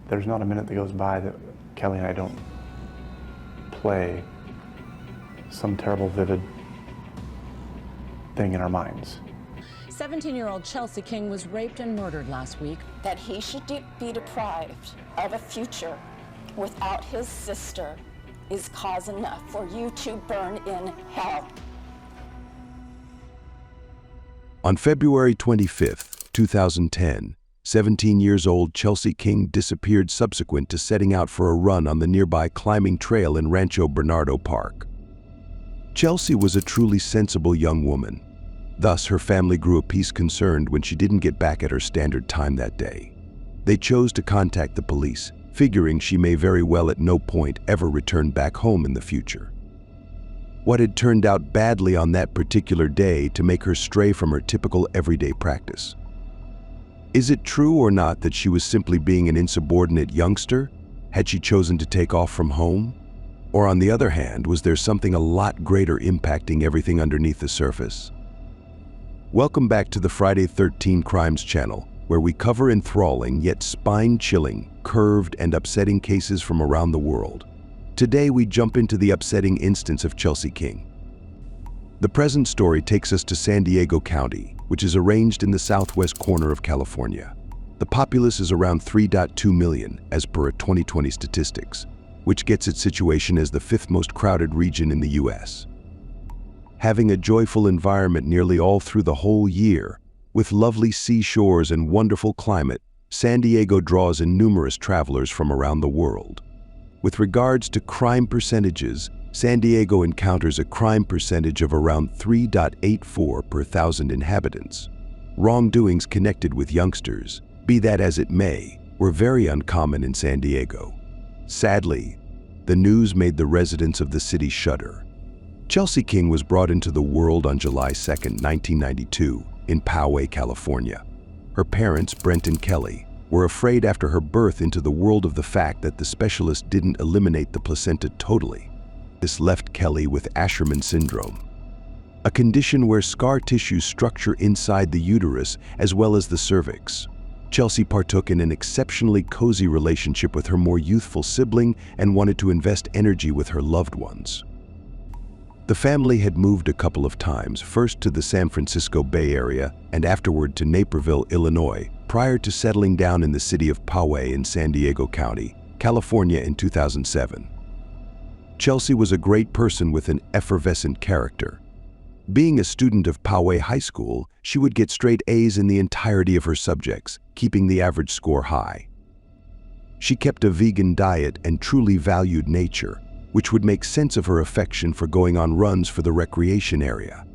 There's not a minute that goes by that Kelly and I don't play some terrible, vivid thing in our minds. 17-year-old Chelsea King was raped and murdered last week. That he should be deprived of a future without his sister is cause enough for you to burn in hell. On February 25th, 2010, 17 years old Chelsea King disappeared subsequent to setting out for a run on the nearby climbing trail in Rancho Bernardo Park. Chelsea was a truly sensible young woman. Thus, her family grew apace concerned when she didn't get back at her standard time that day. They chose to contact the police, figuring she may very well at no point ever return back home in the future. What had turned out badly on that particular day to make her stray from her typical everyday practice? Is it true or not that she was simply being an insubordinate youngster? Had she chosen to take off from home? Or on the other hand, was there something a lot greater impacting everything underneath the surface? Welcome back to the Friday 13 Crimes channel, where we cover enthralling yet spine-chilling, curved and upsetting cases from around the world. Today we jump into the upsetting instance of Chelsea King. The present story takes us to San Diego County, which is arranged in the southwest corner of California. The populace is around 3.2 million as per 2020 statistics, which gets its situation as the fifth most crowded region in the US. Having a joyful environment nearly all through the whole year, with lovely seashores and wonderful climate, San Diego draws in numerous travelers from around the world. With regards to crime percentages, San Diego encounters a crime percentage of around 3.84 per thousand inhabitants. Wrongdoings connected with youngsters, be that as it may, were very uncommon in San Diego. Sadly, the news made the residents of the city shudder. Chelsea King was brought into the world on July 2, 1992, in Poway, California. Her parents, Brent and Kelly, were afraid after her birth into the world of the fact that the specialist didn't eliminate the placenta totally. This left Kelly with Asherman syndrome, a condition where scar tissue structure inside the uterus as well as the cervix. Chelsea partook in an exceptionally cozy relationship with her more youthful sibling and wanted to invest energy with her loved ones. The family had moved a couple of times, first to the San Francisco Bay Area and afterward to Naperville, Illinois, prior to settling down in the city of Poway in San Diego County, California in 2007. Chelsea was a great person with an effervescent character. Being a student of Poway High School, she would get straight A's in the entirety of her subjects, keeping the average score high. She kept a vegan diet and truly valued nature, which would make sense of her affection for going on runs for the recreation area.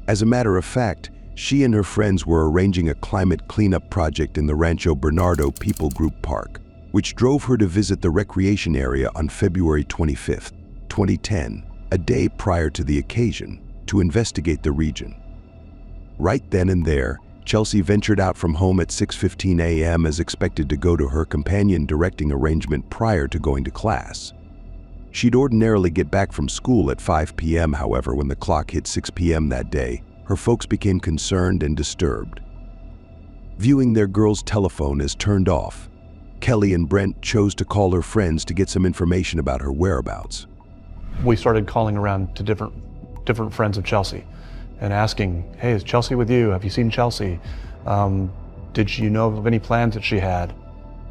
As a matter of fact, she and her friends were arranging a climate cleanup project in the Rancho Bernardo People Group Park, which drove her to visit the recreation area on February 25, 2010, a day prior to the occasion, to investigate the region. Right then and there, Chelsea ventured out from home at 6:15 a.m. as expected to go to her companion directing arrangement prior to going to class. She'd ordinarily get back from school at 5 p.m. However, when the clock hit 6 p.m. that day, her folks became concerned and disturbed. Viewing their girl's telephone as turned off, Kelly and Brent chose to call her friends to get some information about her whereabouts. We started calling around to different friends of Chelsea and asking, hey, is Chelsea with you? Have you seen Chelsea? Did you know of any plans that she had?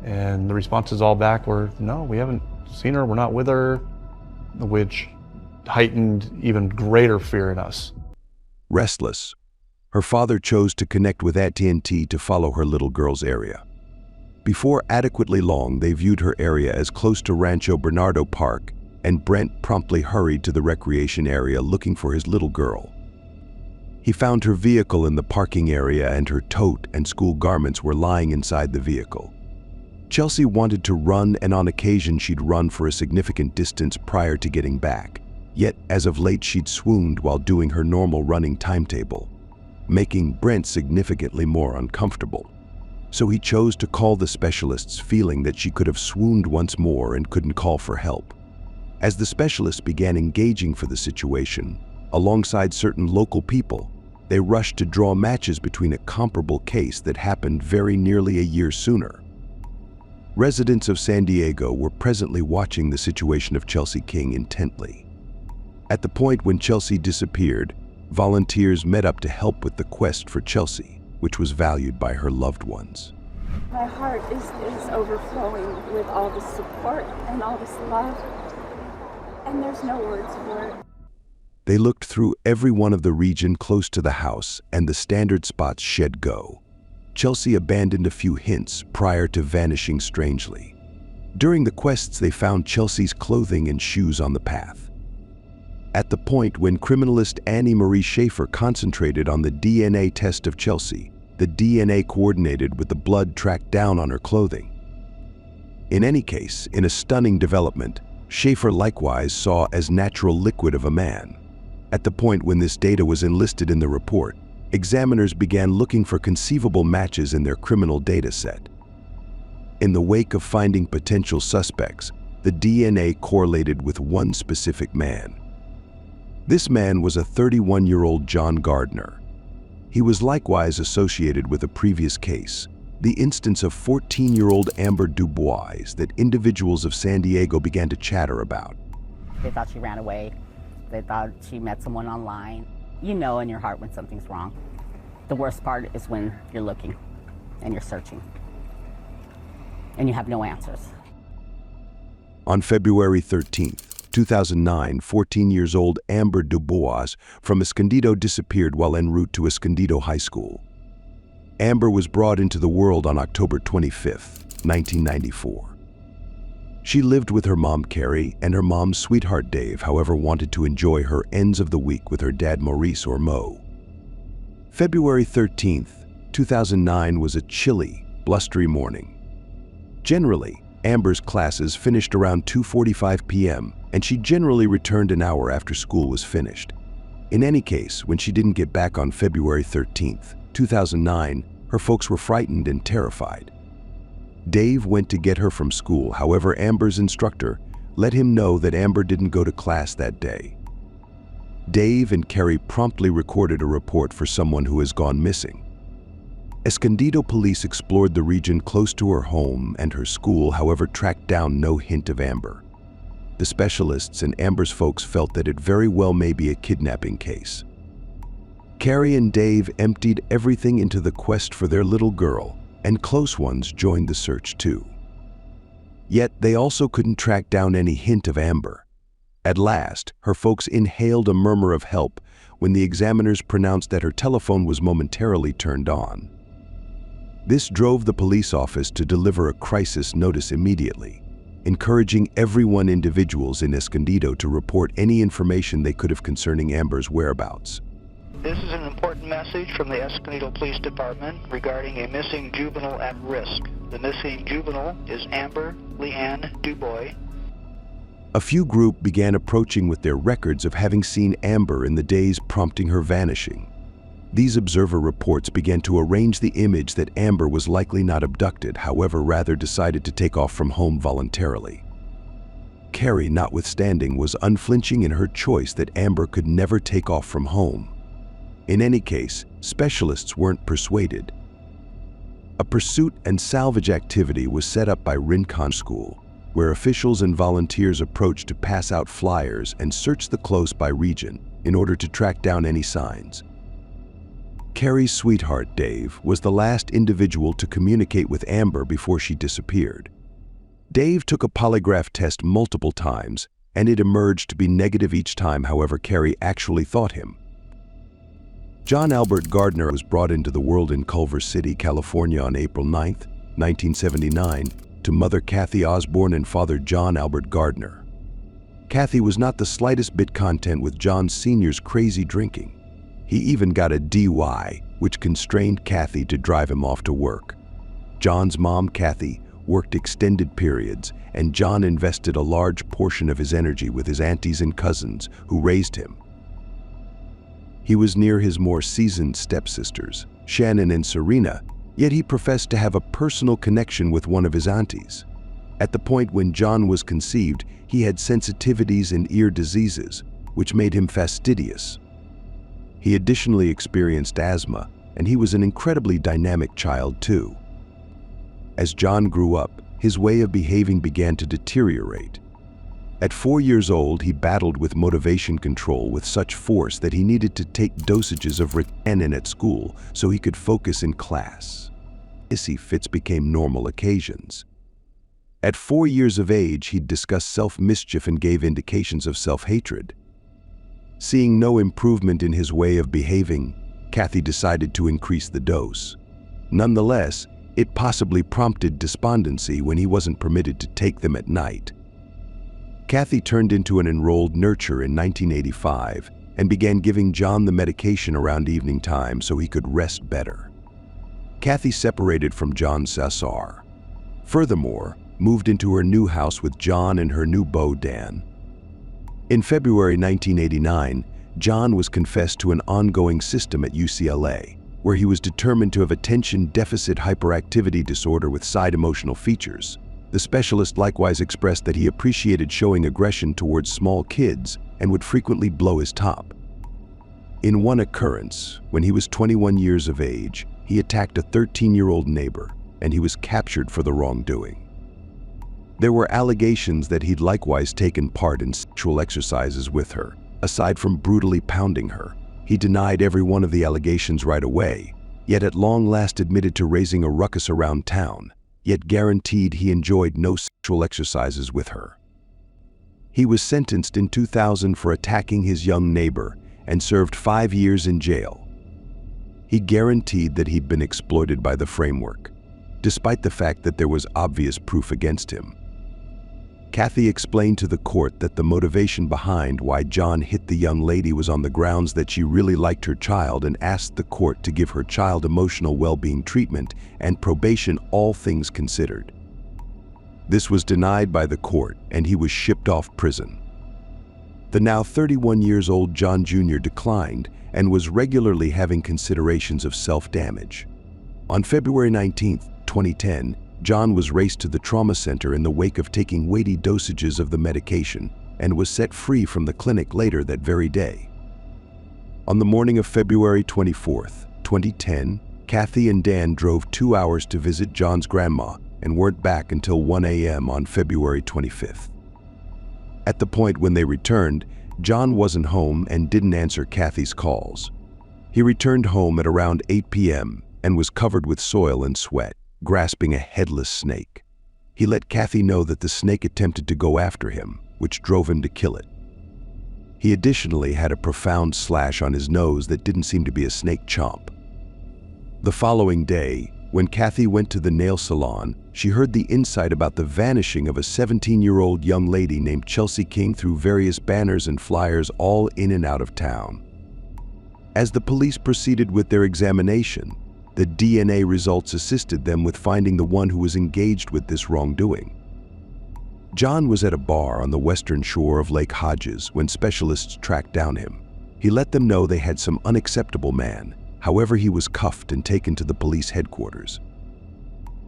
And the responses all back were, no, we haven't seen her, we're not with her, which heightened even greater fear in us. Restless, her father chose to connect with AT&T to follow her little girl's area. Before adequately long, they viewed her area as close to Rancho Bernardo Park, and Brent promptly hurried to the recreation area looking for his little girl. He found her vehicle in the parking area and her tote and school garments were lying inside the vehicle. Chelsea wanted to run, and on occasion she'd run for a significant distance prior to getting back. Yet, as of late, she'd swooned while doing her normal running timetable, making Brent significantly more uncomfortable. So he chose to call the specialists, feeling that she could have swooned once more and couldn't call for help. As the specialists began engaging for the situation, alongside certain local people, they rushed to draw matches between a comparable case that happened very nearly a year sooner. Residents of San Diego were presently watching the situation of Chelsea King intently. At the point when Chelsea disappeared, volunteers met up to help with the quest for Chelsea, which was valued by her loved ones. My heart is overflowing with all this support and all this love, and there's no words for it. They looked through every one of the region close to the house, and the standard spots shed go. Chelsea abandoned a few hints prior to vanishing strangely. During the quests, they found Chelsea's clothing and shoes on the path. At the point when criminalist Annie Marie Schaefer concentrated on the DNA test of Chelsea, the DNA coordinated with the blood tracked down on her clothing. In any case, in a stunning development, Schaefer likewise saw as natural liquid of a man. At the point when this data was enlisted in the report, examiners began looking for conceivable matches in their criminal data set. In the wake of finding potential suspects, the DNA correlated with one specific man. This man was a 31-year-old John Gardner. He was likewise associated with a previous case, the instance of 14-year-old Amber Dubois, that individuals of San Diego began to chatter about. They thought she ran away. They thought she met someone online. You know in your heart when something's wrong. The worst part is when you're looking and you're searching and you have no answers. On February 13th, 2009, 14 years old Amber Dubois from Escondido disappeared while en route to Escondido High School. Amber was brought into the world on October 25th, 1994. She lived with her mom, Carrie, and her mom's sweetheart, Dave, however, wanted to enjoy her ends of the week with her dad, Maurice or Mo. February 13th, 2009 was a chilly, blustery morning. Generally, Amber's classes finished around 2:45 p.m., and she generally returned an hour after school was finished. In any case, when she didn't get back on February 13th, 2009, her folks were frightened and terrified. Dave went to get her from school, however, Amber's instructor let him know that Amber didn't go to class that day. Dave and Carrie promptly recorded a report for someone who has gone missing. Escondido police explored the region close to her home and her school, however, tracked down no hint of Amber. The specialists and Amber's folks felt that it very well may be a kidnapping case. Carrie and Dave emptied everything into the quest for their little girl, and close ones joined the search too. Yet they also couldn't track down any hint of Amber. At last, her folks inhaled a murmur of help when the examiners pronounced that her telephone was momentarily turned on. This drove the police office to deliver a crisis notice immediately, encouraging everyone individuals in Escondido to report any information they could have concerning Amber's whereabouts. This is an important message from the Escondido Police Department regarding a missing juvenile at risk. The missing juvenile is Amber Leanne Dubois. A few group began approaching with their records of having seen Amber in the days prompting her vanishing. These observer reports began to arrange the image that Amber was likely not abducted, however, rather decided to take off from home voluntarily. Carrie, notwithstanding, was unflinching in her choice that Amber could never take off from home. In any case, specialists weren't persuaded. A pursuit and salvage activity was set up by Rincon School, where officials and volunteers approached to pass out flyers and search the close by region in order to track down any signs. Carrie's sweetheart, Dave, was the last individual to communicate with Amber before she disappeared. Dave took a polygraph test multiple times, and it emerged to be negative each time, however, Carrie actually thought him. John Albert Gardner was brought into the world in Culver City, California on April 9, 1979, to Mother Kathy Osborne and Father John Albert Gardner. Kathy was not the slightest bit content with John Sr.'s crazy drinking. He even got a DUI, which constrained Kathy to drive him off to work. John's mom, Kathy, worked extended periods, and John invested a large portion of his energy with his aunties and cousins who raised him. He was near his more seasoned stepsisters, Shannon and Serena, yet he professed to have a personal connection with one of his aunties. At the point when John was conceived, he had sensitivities and ear diseases, which made him fastidious. He additionally experienced asthma, and he was an incredibly dynamic child too. As John grew up, his way of behaving began to deteriorate. At 4 years old, he battled with motivation control with such force that he needed to take dosages of Ritalin at school so he could focus in class. Hissy fits became normal occasions. At 4 years of age, he'd discuss self-mischief and gave indications of self-hatred. Seeing no improvement in his way of behaving, Kathy decided to increase the dose. Nonetheless, it possibly prompted despondency when he wasn't permitted to take them at night. Kathy turned into an enrolled nurturer in 1985 and began giving John the medication around evening time so he could rest better. Kathy separated from John Sassar. Furthermore, moved into her new house with John and her new beau Dan. In February 1989, John was confessed to an ongoing system at UCLA, where he was determined to have attention deficit hyperactivity disorder with side emotional features. The specialist likewise expressed that he appreciated showing aggression towards small kids and would frequently blow his top. In one occurrence, when he was 21 years of age, he attacked a 13-year-old neighbor, and he was captured for the wrongdoing. There were allegations that he'd likewise taken part in sexual exercises with her. Aside from brutally pounding her, he denied every one of the allegations right away, yet at long last admitted to raising a ruckus around town, yet guaranteed he enjoyed no sexual exercises with her. He was sentenced in 2000 for attacking his young neighbor and served 5 years in jail. He guaranteed that he'd been exploited by the framework, despite the fact that there was obvious proof against him. Kathy explained to the court that the motivation behind why John hit the young lady was on the grounds that she really liked her child and asked the court to give her child emotional well-being treatment and probation, all things considered. This was denied by the court and he was shipped off prison. The now 31 years old John Jr. declined and was regularly having considerations of self-damage. On February 19, 2010, John was raced to the trauma center in the wake of taking weighty dosages of the medication and was set free from the clinic later that very day. On the morning of February 24, 2010, Kathy and Dan drove 2 hours to visit John's grandma and weren't back until 1 a.m. on February 25th. At the point when they returned, John wasn't home and didn't answer Kathy's calls. He returned home at around 8 p.m. and was covered with soil and sweat, grasping a headless snake. He let Kathy know that the snake attempted to go after him, which drove him to kill it. He additionally had a profound slash on his nose that didn't seem to be a snake chomp. The following day, when Kathy went to the nail salon, she heard the insight about the vanishing of a 17-year-old young lady named Chelsea King through various banners and flyers all in and out of town. As the police proceeded with their examination, the DNA results assisted them with finding the one who was engaged with this wrongdoing. John was at a bar on the western shore of Lake Hodges when specialists tracked down him. He let them know they had some unacceptable man. However, he was cuffed and taken to the police headquarters.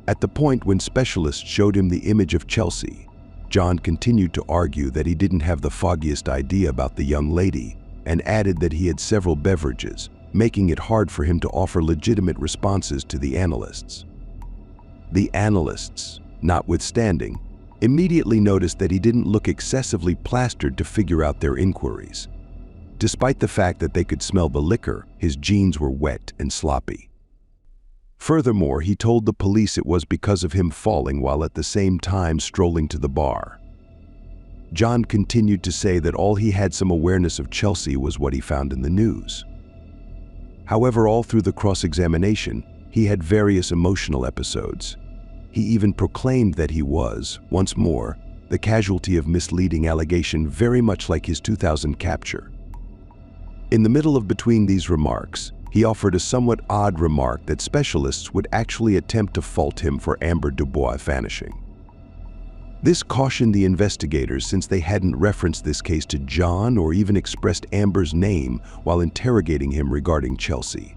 At the point when specialists showed him the image of Chelsea, John continued to argue that he didn't have the foggiest idea about the young lady and added that he had several beverages, making it hard for him to offer legitimate responses to the analysts. The analysts, notwithstanding, immediately noticed that he didn't look excessively plastered to figure out their inquiries. Despite the fact that they could smell the liquor, his jeans were wet and sloppy. Furthermore, he told the police it was because of him falling while at the same time strolling to the bar. John continued to say that all he had some awareness of Chelsea was what he found in the news. However, all through the cross-examination, he had various emotional episodes. He even proclaimed that he was, once more, the casualty of misleading allegation, very much like his 2000 capture. In the middle of between these remarks, he offered a somewhat odd remark that specialists would actually attempt to fault him for Amber Dubois vanishing. This cautioned the investigators since they hadn't referenced this case to John or even expressed Amber's name while interrogating him regarding Chelsea.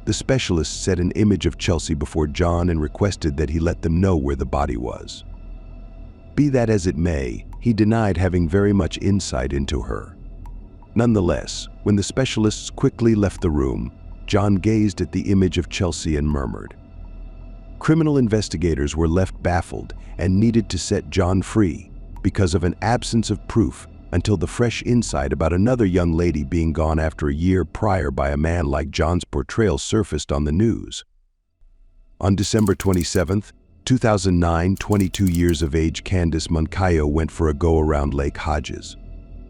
The specialists set an image of Chelsea before John and requested that he let them know where the body was. Be that as it may, he denied having very much insight into her. Nonetheless, when the specialists quickly left the room, John gazed at the image of Chelsea and murmured, Criminal investigators were left baffled and needed to set John free because of an absence of proof until the fresh insight about another young lady being gone after a year prior by a man like John's portrayal surfaced on the news. On December 27, 2009, 22 years of age Candice Moncayo went for a go around Lake Hodges.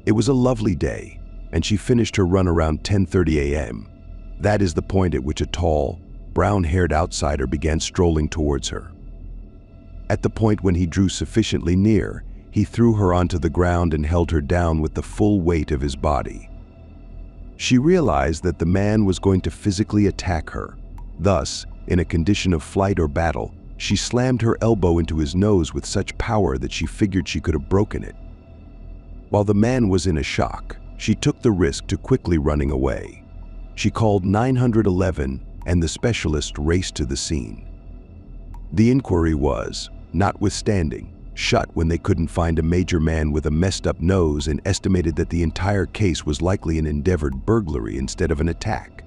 It was a lovely day, and she finished her run around 10:30 a.m. That is the point at which a tall, brown-haired outsider began strolling towards her. At the point when he drew sufficiently near, he threw her onto the ground and held her down with the full weight of his body. She realized that the man was going to physically attack her. Thus, in a condition of flight or battle, she slammed her elbow into his nose with such power that she figured she could have broken it. While the man was in a shock, she took the risk to quickly running away. She called 911 and the specialist raced to the scene. The inquiry was, notwithstanding, shut when they couldn't find a major man with a messed up nose and estimated that the entire case was likely an endeavored burglary instead of an attack.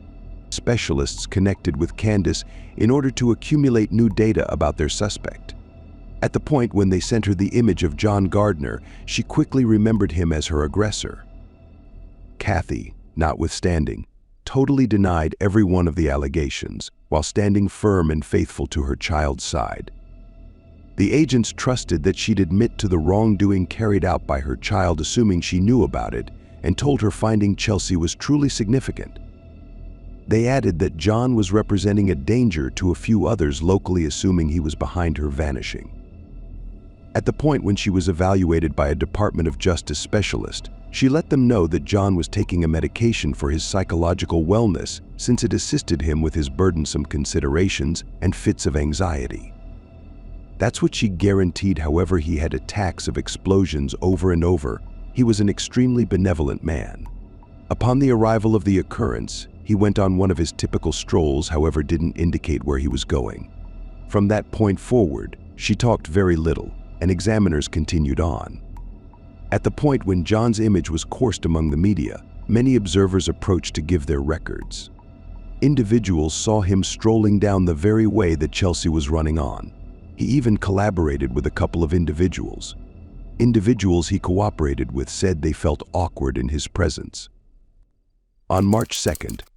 Specialists connected with Candice in order to accumulate new data about their suspect. At the point when they sent her the image of John Gardner, she quickly remembered him as her aggressor. Kathy, notwithstanding, totally denied every one of the allegations while standing firm and faithful to her child's side. The agents trusted that she'd admit to the wrongdoing carried out by her child, assuming she knew about it, and told her finding Chelsea was truly significant. They added that John was representing a danger to a few others, locally assuming he was behind her vanishing. At the point when she was evaluated by a Department of Justice specialist, she let them know that John was taking a medication for his psychological wellness since it assisted him with his burdensome considerations and fits of anxiety. That's what she guaranteed. However, he had attacks of explosions over and over. He was an extremely benevolent man. Upon the arrival of the occurrence, he went on one of his typical strolls, however didn't indicate where he was going. From that point forward, she talked very little, and examiners continued on. At the point when John's image was coursed among the media, many observers approached to give their records. Individuals saw him strolling down the very way that Chelsea was running on. He even collaborated with a couple of individuals. Individuals he cooperated with said they felt awkward in his presence. On March 2,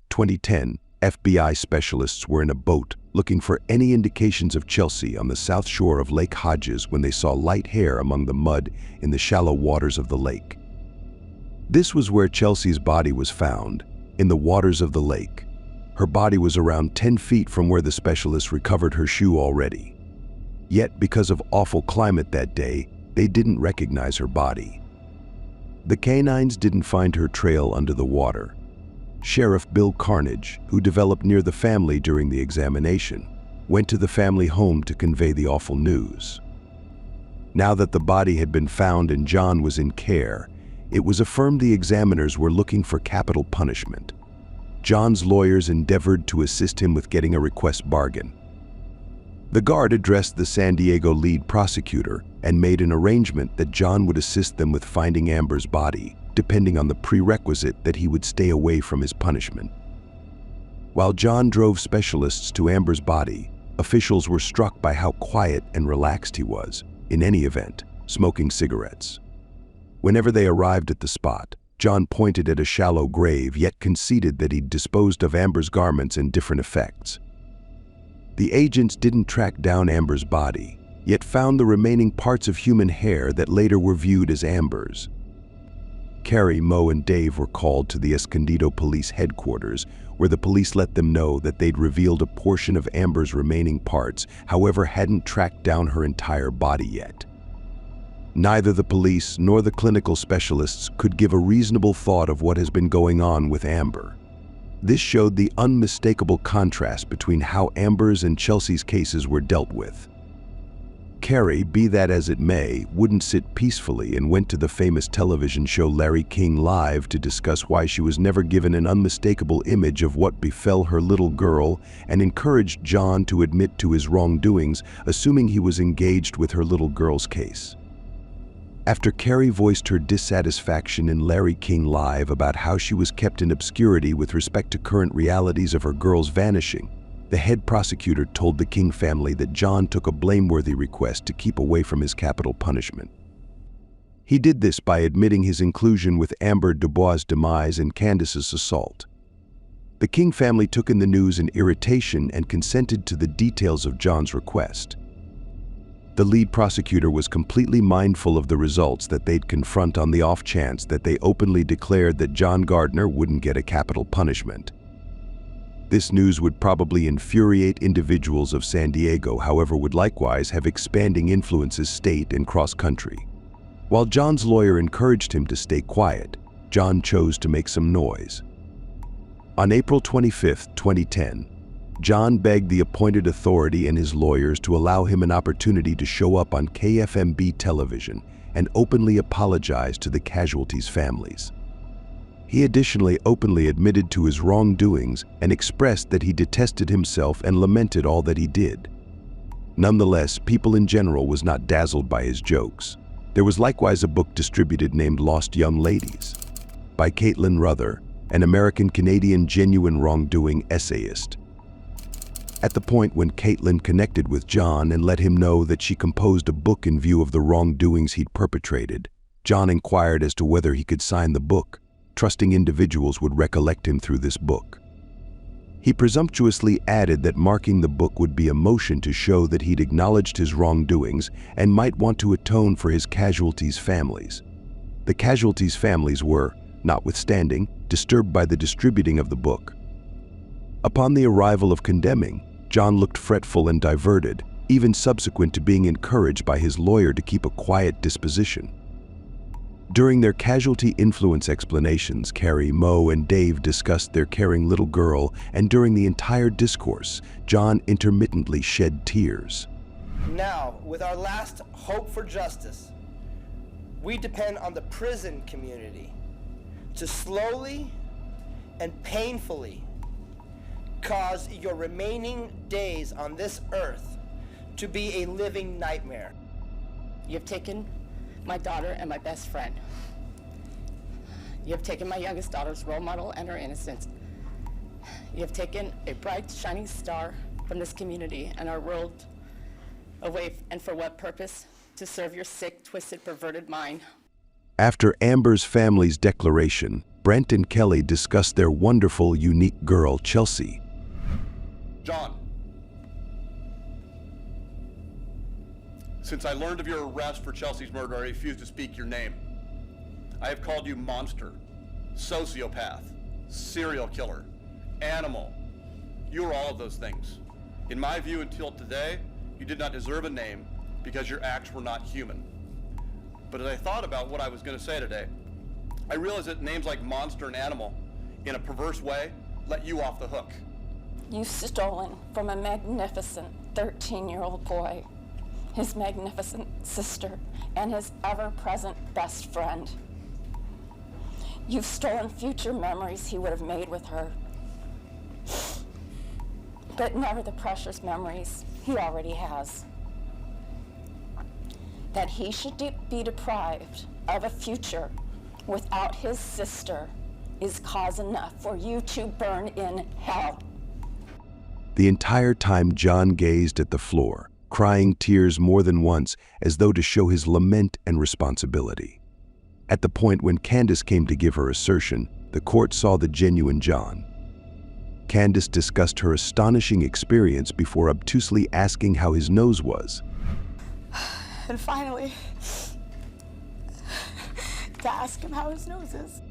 2010, FBI specialists were in a boat looking for any indications of Chelsea on the south shore of Lake Hodges when they saw light hair among the mud in the shallow waters of the lake. This was where Chelsea's body was found, in the waters of the lake. Her body was around 10 feet from where the specialists recovered her shoe already. Yet, because of awful climate that day, they didn't recognize her body. The canines didn't find her trail under the water. Sheriff Bill Carnage, who developed near the family during the examination, went to the family home to convey the awful news. Now that the body had been found and John was in care, it was affirmed the examiners were looking for capital punishment. John's lawyers endeavored to assist him with getting a request bargain. The guard addressed the San Diego lead prosecutor and made an arrangement that John would assist them with finding Amber's body, depending on the prerequisite that he would stay away from his punishment. While John drove specialists to Amber's body, officials were struck by how quiet and relaxed he was, in any event, smoking cigarettes. Whenever they arrived at the spot, John pointed at a shallow grave, yet conceded that he'd disposed of Amber's garments in different effects. The agents didn't track down Amber's body, yet found the remaining parts of human hair that later were viewed as Amber's. Carrie, Mo, and Dave were called to the Escondido Police Headquarters, where the police let them know that they'd revealed a portion of Amber's remaining parts, however hadn't tracked down her entire body yet. Neither the police nor the clinical specialists could give a reasonable thought of what has been going on with Amber. This showed the unmistakable contrast between how Amber's and Chelsea's cases were dealt with. Carrie, be that as it may, wouldn't sit peacefully and went to the famous television show Larry King Live to discuss why she was never given an unmistakable image of what befell her little girl and encouraged John to admit to his wrongdoings, assuming he was engaged with her little girl's case. After Carrie voiced her dissatisfaction in Larry King Live about how she was kept in obscurity with respect to current realities of her girl's vanishing, the head prosecutor told the King family that John took a blameworthy request to keep away from his capital punishment. He did this by admitting his inclusion with Amber Dubois' demise and Candice's assault. The King family took in the news in irritation and consented to the details of John's request. The lead prosecutor was completely mindful of the results that they'd confront on the off chance that they openly declared that John Gardner wouldn't get a capital punishment. This news would probably infuriate individuals of San Diego, however, would likewise have expanding influences state and cross-country. While John's lawyer encouraged him to stay quiet, John chose to make some noise. On April 25, 2010, John begged the appointed authority and his lawyers to allow him an opportunity to show up on KFMB television and openly apologize to the casualties' families. He additionally openly admitted to his wrongdoings and expressed that he detested himself and lamented all that he did. Nonetheless, people in general was not dazzled by his jokes. There was likewise a book distributed named Lost Young Ladies by Caitlin Ruther, an American-Canadian genuine wrongdoing essayist. At the point when Caitlin connected with John and let him know that she composed a book in view of the wrongdoings he'd perpetrated, John inquired as to whether he could sign the book, trusting individuals would recollect him through this book. He presumptuously added that marking the book would be a motion to show that he'd acknowledged his wrongdoings and might want to atone for his casualties' families. The casualties' families were, notwithstanding, disturbed by the distributing of the book. Upon the arrival of condemning, John looked fretful and diverted, even subsequent to being encouraged by his lawyer to keep a quiet disposition. During their casualty influence explanations, Carrie, Mo, and Dave discussed their caring little girl, and during the entire discourse, John intermittently shed tears. Now, with our last hope for justice, we depend on the prison community to slowly and painfully cause your remaining days on this earth to be a living nightmare. You have taken my daughter and my best friend. You have taken my youngest daughter's role model and her innocence. You have taken a bright, shining star from this community and our world away, and for what purpose? To serve your sick, twisted, perverted mind. After Amber's family's declaration, Brent and Kelly discussed their wonderful, unique girl, Chelsea. John, since I learned of your arrest for Chelsea's murder, I refuse to speak your name. I have called you monster, sociopath, serial killer, animal. You are all of those things. In my view, until today, you did not deserve a name because your acts were not human. But as I thought about what I was going to say today, I realized that names like monster and animal, in a perverse way, let you off the hook. You've stolen from a magnificent 13-year-old boy, his magnificent sister, and his ever-present best friend. You've stolen future memories he would have made with her, but never the precious memories he already has. That he should be deprived of a future without his sister is cause enough for you to burn in hell. The entire time John gazed at the floor, crying tears more than once as though to show his lament and responsibility. At the point when Candice came to give her assertion, the court saw the genuine John. Candice discussed her astonishing experience before obtusely asking how his nose was. And finally, to ask him how his nose is.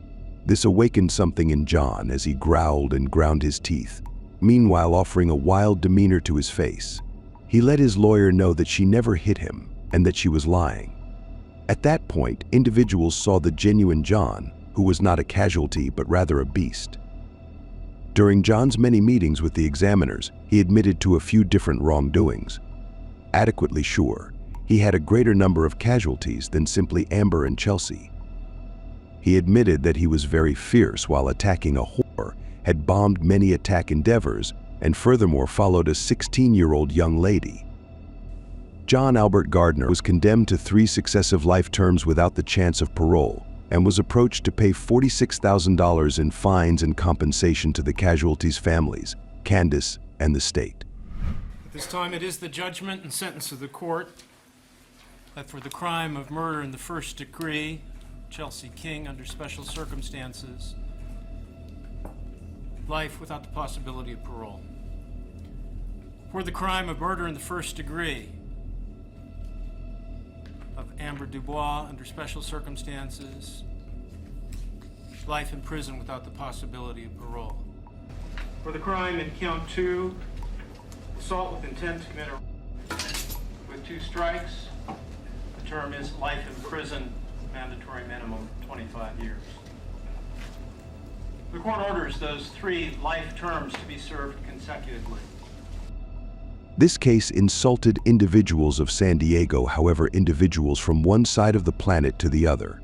This awakened something in John as he growled and ground his teeth, meanwhile offering a wild demeanor to his face. He let his lawyer know that she never hit him and that she was lying. At that point, individuals saw the genuine John, who was not a casualty but rather a beast. During John's many meetings with the examiners, he admitted to a few different wrongdoings. Adequately sure, he had a greater number of casualties than simply Amber and Chelsea. He admitted that he was very fierce while attacking a whore, had bombed many attack endeavors, and furthermore followed a 16-year-old young lady. John Albert Gardner was condemned to 3 successive life terms without the chance of parole, and was approached to pay $46,000 in fines and compensation to the casualties' families, Candice and the state. At this time, it is the judgment and sentence of the court that for the crime of murder in the first degree, Chelsea King, under special circumstances, life without the possibility of parole. For the crime of murder in the first degree of Amber Dubois, under special circumstances, life in prison without the possibility of parole. For the crime in count 2, assault with intent to commit with 2 strikes, the term is life in prison, mandatory minimum 25 years. The court orders those 3 life terms to be served consecutively. This case insulted individuals of San Diego, however, individuals from one side of the planet to the other.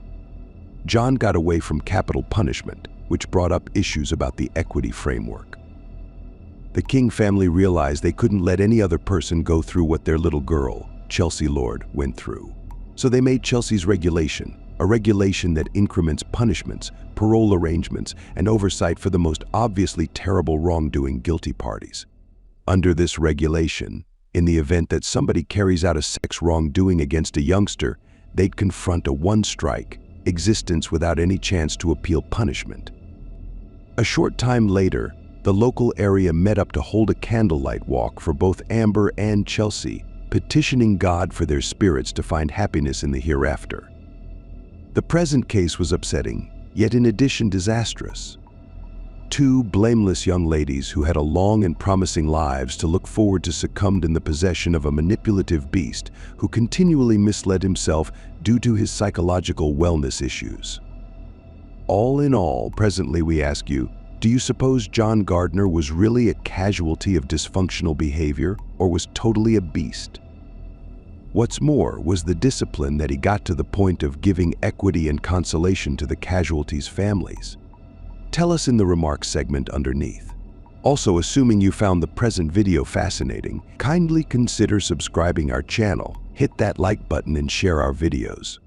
John got away from capital punishment, which brought up issues about the equity framework. The King family realized they couldn't let any other person go through what their little girl, Chelsea Lord, went through. So they made Chelsea's regulation, a regulation that increments punishments, parole arrangements, and oversight for the most obviously terrible wrongdoing guilty parties. Under this regulation, in the event that somebody carries out a sex wrongdoing against a youngster, they'd confront a 1-strike existence without any chance to appeal punishment. A short time later, the local area met up to hold a candlelight walk for both Amber and Chelsea, petitioning God for their spirits to find happiness in the hereafter. The present case was upsetting, yet in addition disastrous. 2 blameless young ladies who had a long and promising lives to look forward to succumbed in the possession of a manipulative beast who continually misled himself due to his psychological wellness issues. All in all, presently we ask you, do you suppose John Gardner was really a casualty of dysfunctional behavior or was totally a beast? What's more was the discipline that he got to the point of giving equity and consolation to the casualties' families. Tell us in the remarks segment underneath. Also, assuming you found the present video fascinating, kindly consider subscribing our channel, hit that like button and share our videos.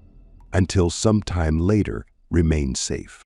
Until sometime later, remain safe.